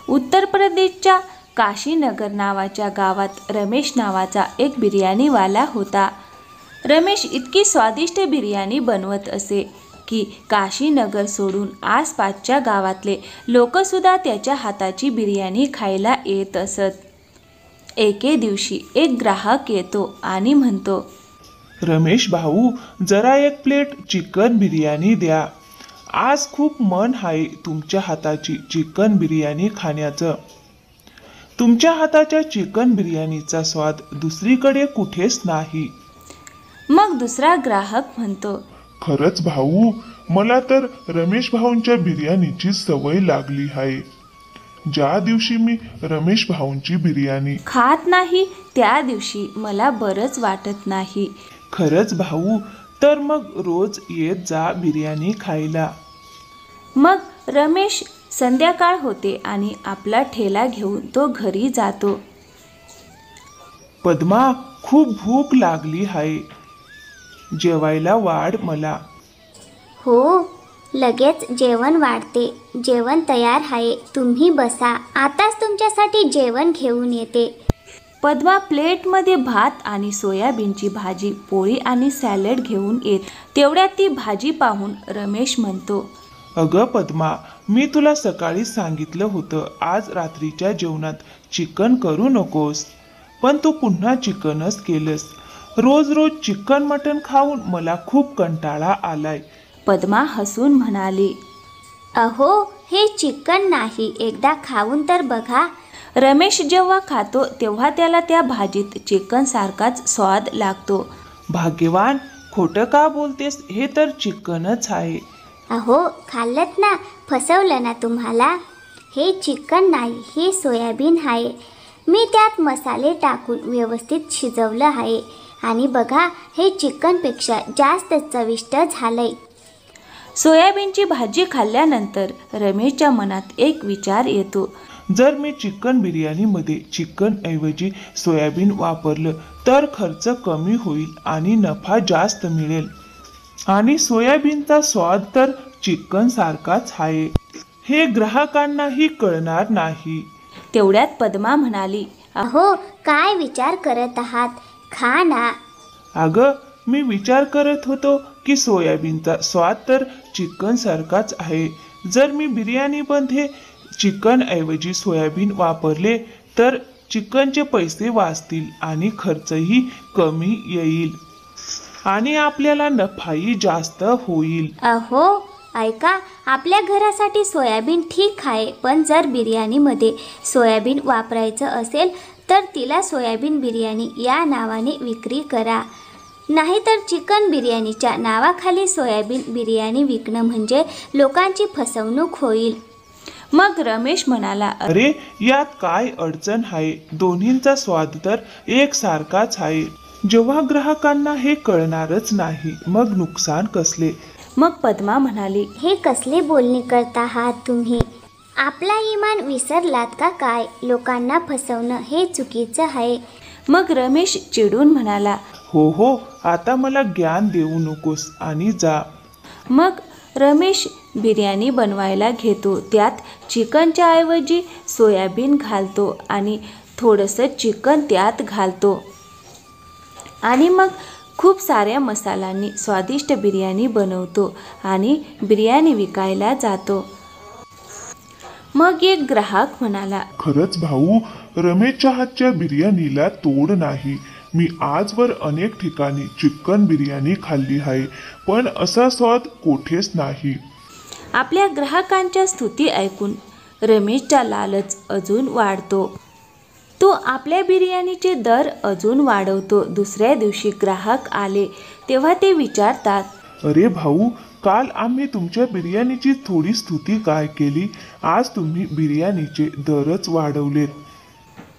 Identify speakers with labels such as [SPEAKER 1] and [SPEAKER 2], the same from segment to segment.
[SPEAKER 1] उत्तर प्रदेशच्या काशीनगर नावाच्या गावात रमेश नावाचा एक बिर्याणीवाला होता. रमेश इतकी स्वादिष्ट बिर्याणी बनवत असे की काशीनगर सोडून आसपासच्या गावातले लोकसुद्धा त्याच्या हाताची बिर्याणी खायला येत असत. एके दिवशी एक ग्राहक येतो आणि म्हणतो,
[SPEAKER 2] रमेश भाऊ, जरा एक प्लेट चिकन बिर्याणी द्या. आज खूप मन आहे तुमच्या हाताची चिकन बिर्याणी खाण्याचं. तुमच्या हाताच्या चिकन बिर्याणीचा स्वाद दुसरीकडे कुठेच नाही.
[SPEAKER 1] मग दुसरा ग्राहक म्हणतो,
[SPEAKER 3] खरंच भाऊ, मला तर रमेश भाऊंच्या बिर्याणीची सवय लागली आहे. ज्या दिवशी मी रमेश भाऊंची बिर्याणी
[SPEAKER 1] खात नाही त्या दिवशी मला बरंच वाटत नाही.
[SPEAKER 2] खरंच भाऊ, तर मग रोज येत जा बिर्याणी खायला.
[SPEAKER 1] मग रमेश संध्याकाळ होते आणि आपला ठेला घेऊन तो घरी जातो.
[SPEAKER 2] पद्मा, खूप भूक लागली आहे, जेवायला वाढ मला.
[SPEAKER 4] हो, लगेच जेवण वाढते. जेवण तयार आहे, तुम्ही बसा, आताच तुमच्यासाठी जेवण घेऊन येते.
[SPEAKER 1] पद्मा प्लेटमध्ये भात आणि सोयाबीनची भाजी, पोळी आणि सॅलड घेऊन येत. तेवढ्यात ती भाजी पाहून रमेश म्हणतो,
[SPEAKER 2] अगं पद्मा, मी तुला सकाळी सांगितलं होतं आज रात्रीच्या जेवणात चिकन करू नकोस, पण तू पुन्हा चिकनच केलंस. रोज रोज चिकन मटण खाऊन मला खूप कंटाळा आलाय.
[SPEAKER 1] पद्मा हसून म्हणाली,
[SPEAKER 4] अहो, हे चिकन नाही, एकदा खाऊन तर बघा.
[SPEAKER 1] रमेश जेव्हा खातो तेव्हा त्याला त्या भाजीत चिकन सारखाच स्वाद लागतो.
[SPEAKER 2] भाग्यवान, खोटं का बोलतेस, हे तर चिकनच आहे.
[SPEAKER 4] अहो, खाल्लत ना, फसवलं ना तुम्हाला. हे चिकन नाही, हे सोयाबीन आहे. मी त्यात मसाले टाकून व्यवस्थित शिजवलं आहे आणि बघा, हे चिकनपेक्षा जास्त चविष्ट झालंय.
[SPEAKER 1] सोयाबीनची भाजी खाल्ल्यानंतर रमेशच्या मनात एक विचार येतो,
[SPEAKER 2] जर मी चिकन बिर्याणीमध्ये चिकन ऐवजी सोयाबीन वापरलं तर खर्च कमी होईल आणि नफा जास्त मिळेल. आणि सोयाबीनचा स्वाद तर चिकन सारखाच आहे. हे ग्राहकांनाही कळणार नाही.
[SPEAKER 1] तेवढ्यात पद्मा म्हणाली,
[SPEAKER 4] अहो, काय विचार करत आहात, खा ना.
[SPEAKER 2] अगं, मी विचार करत होतो की सोयाबीनचा स्वाद तर चिकन सारखाच आहे. जर मी बिर्याणीमध्ये चिकन ऐवजी सोयाबीन वापरले तर चिकनचे पैसे वाचतील आणि खर्चही कमी येईल आणि आपल्याला नफाही जास्त होईल.
[SPEAKER 4] अहो, ऐका, आपल्या घरासाठी सोयाबीन ठीक आहे, पण जर बिर्याणीमध्ये सोयाबीन वापरायचं असेल तर तिला सोयाबीन बिर्याणी या नावाने विक्री करा. नाहीतर चिकन बिर्याणीच्या नावाखाली सोयाबीन बिर्याणी विकणं म्हणजे लोकांची फसवणूक होईल.
[SPEAKER 1] मग रमेश म्हणाला,
[SPEAKER 2] अरे, यात काय अडचण आहे, दोन्हींचा स्वाद तर एकसारखाच आहे. जेव्हा ग्राहकांना हे कळणारच नाही मग नुकसान कसले.
[SPEAKER 1] मग पद्मा म्हणाली,
[SPEAKER 4] हे कसले बोलणे करता आहात तुम्ही? आपला इमान विसरलात का काय? लोकांना फसवणं हे चुकीचं आहे.
[SPEAKER 1] मग रमेश चिडून म्हणाला,
[SPEAKER 2] हो हो, आता मला ज्ञान देऊ नकोस आणि जा.
[SPEAKER 1] मग रमेश बिर्याणी बनवायला घेतो. त्यात चिकनच्या ऐवजी सोयाबीन घालतो आणि थोडंसं चिकन त्यात घालतो आणि मग खूप साऱ्या मसाल्यांनी स्वादिष्ट बिर्याणी बनवतो आणि बिर्याणी विकायला जातो. मग एक ग्राहक म्हणाला,
[SPEAKER 3] खरंच भाऊ, रमेशच्या हातच्या बिर्याणीला तोड नाही. मी आजवर अनेक ठिकाणी चिकन बिर्याणी खाल्ली आहे, पण असा स्वाद कोठेच नाही.
[SPEAKER 1] आपल्या ग्राहकांच्या स्तुती ऐकून रमेशचा लालच अजून वाढतो. तो आपल्या बिर्याणीचे दर अजून वाढवतो. दुसऱ्या दिवशी ग्राहक आले तेव्हा ते विचारतात,
[SPEAKER 3] अरे भाऊ, काल आम्ही तुमच्या बिर्याणीची थोडी स्तुती काय केली, आज तुम्ही बिर्याणीचे दरच वाढवलेत.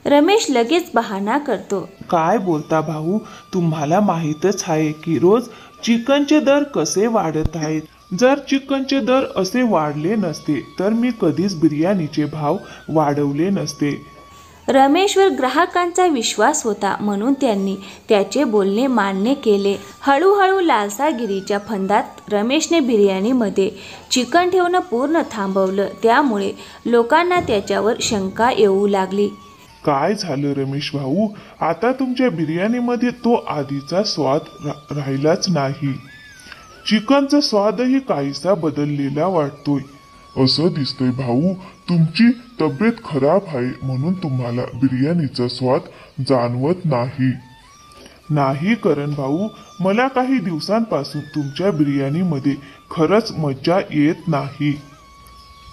[SPEAKER 1] रमेश लगेच बहाणा करतो,
[SPEAKER 2] काय बोलता भाऊ, तुम्हाला माहीतच आहे की रोज चिकनचे दर कसे वाढत आहेत.
[SPEAKER 3] जर चिकनचे दर असे वाढले नसते तर मी कधीच बिर्याणीचे भाव वाढवले नसते.
[SPEAKER 1] रमेशवर ग्राहकांचा विश्वास होता म्हणून त्यांनी त्याचे बोलणे मान्य केले. हळूहळू लालसागिरीच्या फंदात रमेशने बिर्याणीमध्ये चिकन ठेवणं पूर्ण थांबवलं. त्यामुळे लोकांना त्याच्यावर शंका येऊ लागली.
[SPEAKER 3] काय झालं रमेश भाऊ, आता तुमच्या बिर्याणीमध्ये तो आधीचा स्वाद राहिलाच नाही. चिकनचा स्वादही काहीसा बदललेला वाटतोय.
[SPEAKER 5] असं दिसतंय भाऊ, तुमची तब्येत खराब आहे म्हणून तुम्हाला बिर्याणीचा स्वाद जाणवत नाही.
[SPEAKER 3] नाही करण भाऊ, मला काही दिवसांपासून तुमच्या बिर्याणीमध्ये खरंच मज्जा येत नाही.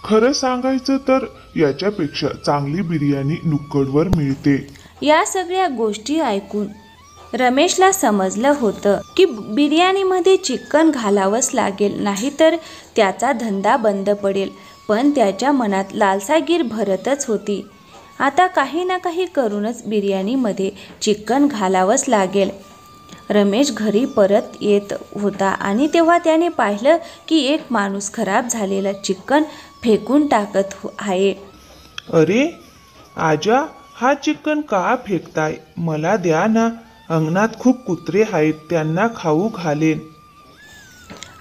[SPEAKER 3] खरं सांगायचं तर याच्यापेक्षा चांगली बिर्याणी नुक्कडवर मिळते.
[SPEAKER 1] या सगळ्या गोष्टी ऐकून रमेशला समजलं होतं की बिर्याणीमध्ये चिकन घालावंच लागेल, नाहीतर त्याचा धंदा बंद पडेल. पण त्याच्या मनात लालसागीर भरतच होती. आता काही ना काही करूनच बिर्याणीमध्ये चिकन घालावंच लागेल. रमेश घरी परत येत होता आणि तेव्हा त्याने पाहिलं की एक माणूस खराब झालेलं चिकन फेकून टाकत आहे.
[SPEAKER 2] अरे आजा, हा चिकन का फेकताय? मला द्या ना, अंगणात खूप कुत्रे आहेत, त्यांना खाऊ घालेन.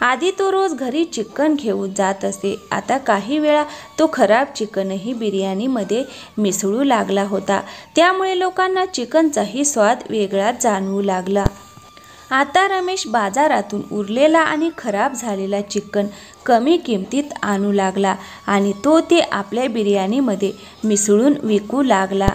[SPEAKER 1] आधी तो रोज घरी चिकन घेऊन जात असे. आता काही वेळा तो खराब चिकनही बिर्याणीमध्ये मिसळू लागला होता. त्यामुळे लोकांना चिकनचाही स्वाद वेगळाच जाणवू लागला. आता रमेश बाजारातून उरलेला आणि खराब झालेला चिकन कमी किमतीत आणू लागला आणि ते आपल्या बिर्याणीमध्ये मिसळून विकू लागला.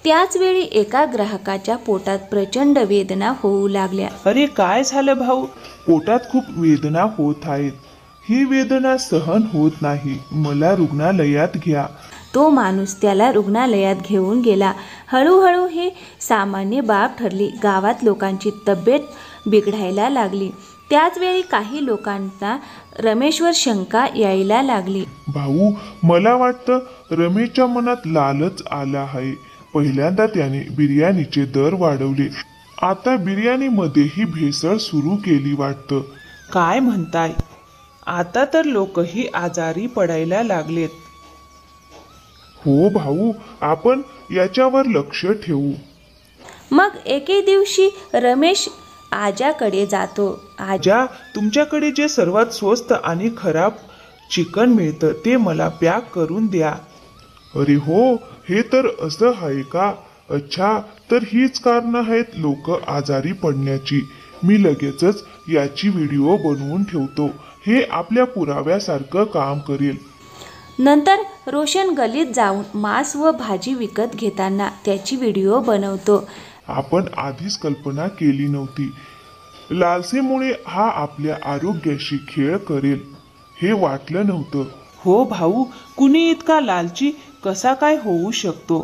[SPEAKER 1] त्याचवेळी एका ग्राहकाच्या पोटात प्रचंड वेदना होऊ लागल्या.
[SPEAKER 2] अरे काय झालं भाऊ?
[SPEAKER 3] पोटात खूप वेदना होत आहेत. ही वेदना सहन होत नाही, मला रुग्णालयात घ्या.
[SPEAKER 1] तो माणूस त्याला रुग्णालयात घेऊन गेला. हळूहळू हे सामान्य बाब ठरली. गावात लोकांची तब्येत बिघडायला लागली. त्याचवेळी काही लोकांना रमेशवर शंका यायला लागली.
[SPEAKER 3] भाऊ, मला वाटतं रमेशच्या मनात लालच आला आहे. पहिल्यांदा त्याने बिर्याणीचे दर वाढवले, आता बिर्याणीमध्येही भेसळ सुरू केली वाटतं.
[SPEAKER 2] काय म्हणताय? आता तर लोकही आजारी पडायला लागलेत.
[SPEAKER 3] हो भाऊ, आपण याच्यावर लक्ष ठेवू.
[SPEAKER 1] मग एके दिवशी रमेश आजाकडे जातो.
[SPEAKER 2] आजा, तुमच्याकडे जे सर्वात स्वस्त आणि खराब चिकन मिळतं ते मला पॅक करून द्या.
[SPEAKER 3] अरे हो, हे तर असं आहे का? अच्छा, तर हीच कारणं आहेत लोक आजारी पडण्याची. मी लगेचच याची व्हिडिओ बनवून ठेवतो. हे आपल्या पुराव्यासारखं काम करेल.
[SPEAKER 1] नंतर रोशन गल्लीत जाऊन मांस व भाजी विकत घेताना त्याची व्हिडिओ बनवतो.
[SPEAKER 3] आपण आधीच कल्पना केली नव्हती. लालसेमुळे हा आपल्या आरोग्याशी खेळ करेल हे वाटलं नव्हतं.
[SPEAKER 2] हो भाऊ, कुणी इतका लालची कसा काय होऊ शकतो?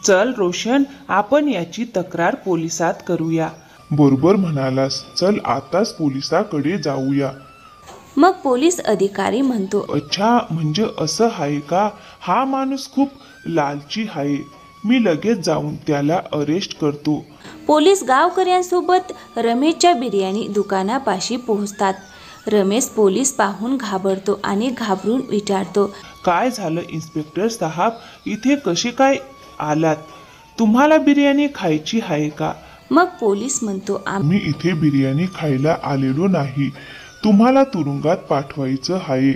[SPEAKER 2] चल रोशन, आपण याची तक्रार पोलिसात करूया.
[SPEAKER 3] बरोबर म्हणालास, चल आताच पोलिसाकडे जाऊया.
[SPEAKER 1] मग पोलीस अधिकारी म्हणतो,
[SPEAKER 2] अच्छा, म्हणजे असं आहे का? हा माणूस खूप लालची आहे. मी लगेच जाऊन त्याला अरेस्ट करतो.
[SPEAKER 1] पोलीस गावकऱ्यांसोबत रमेशच्या बिर्याणी दुकानापाशी पोहोचतात. रमेश पोलीस पाहून घाबरतो आणि घाबरून विचारतो,
[SPEAKER 2] काय झालं इन्स्पेक्टर साहेब? इथे कसे काय आलात? तुम्हाला बिर्याणी खायची आहे का?
[SPEAKER 1] मग पोलीस म्हणतो,
[SPEAKER 3] मी इथे बिर्याणी खायला आलेलो नाही. तुम्हाला तुरुंगात पाठवायचं आहे.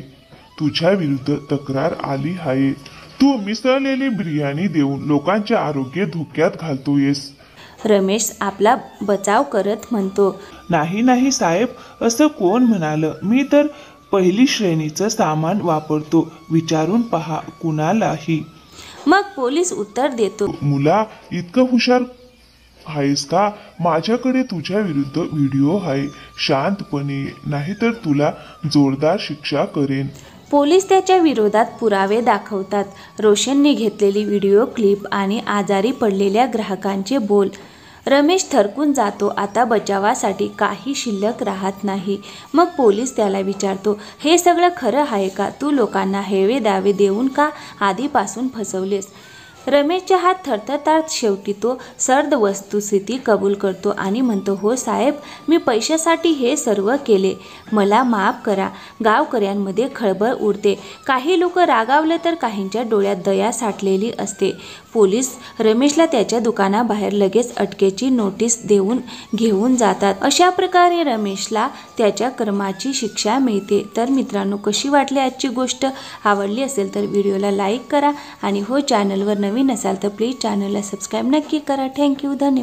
[SPEAKER 3] तुझ्या विरुद्ध तक्रार आली आहे. तू मिसळलेली बिर्याणी देऊन लोकांचे आरोग्य धोक्यात घालतोयस.
[SPEAKER 1] रमेश आपला बचाव करत म्हणतो,
[SPEAKER 2] नाही नाही साहेब, असं कोण म्हणालं? मी तर पहिली श्रेणीचं सामान वापरतो. विचारून पहा कुणालाही.
[SPEAKER 1] मग पोलीस उत्तर देतो,
[SPEAKER 3] मुला, इतकं हुशार आहेस का? माझ्याकडे तुझ्या विरुद्ध व्हिडिओ आहे. शांतपणे, नाहीतर तुला जोरदार शिक्षा करेन.
[SPEAKER 1] पोलीस त्याच्या विरोधात पुरावे दाखवतात. रोशनने घेतलेली व्हिडिओ क्लिप आणि आजारी पडलेल्या ग्राहकांचे बोल. रमेश थरकून जातो. आता बचावासाठी काही शिल्लक राहत नाही. मग पोलीस त्याला विचारतो, हे सगळं खरं आहे का? तू लोकांना हेवे दावे देऊन का आधीपासून फसवलेस? रमेशच्या हात थरथरतात. शेवटी तो सर्द वस्तुस्थिती कबूल करतो आणि म्हणतो, हो साहेब, मी पैशासाठी हे सर्व केले. मला माफ करा. गावकऱ्यांमध्ये खळबळ उडते. काही लोक रागावले तर काहींच्या डोळ्यात दया साठलेली असते. पोलीस रमेशला त्याच्या दुकानाबाहेर लगेच अटकेची नोटीस देऊन घेऊन जातात. अशा प्रकारे रमेशला त्याच्या कर्माची शिक्षा मिळते. तर मित्रांनो, कशी वाटली आजची गोष्ट? आवडली असेल तर व्हिडिओला लाईक करा आणि हो, चॅनलवर नवीन असाल तर प्लीज चॅनलला सबस्क्राईब नक्की करा. थँक्यू, धन्यवाद.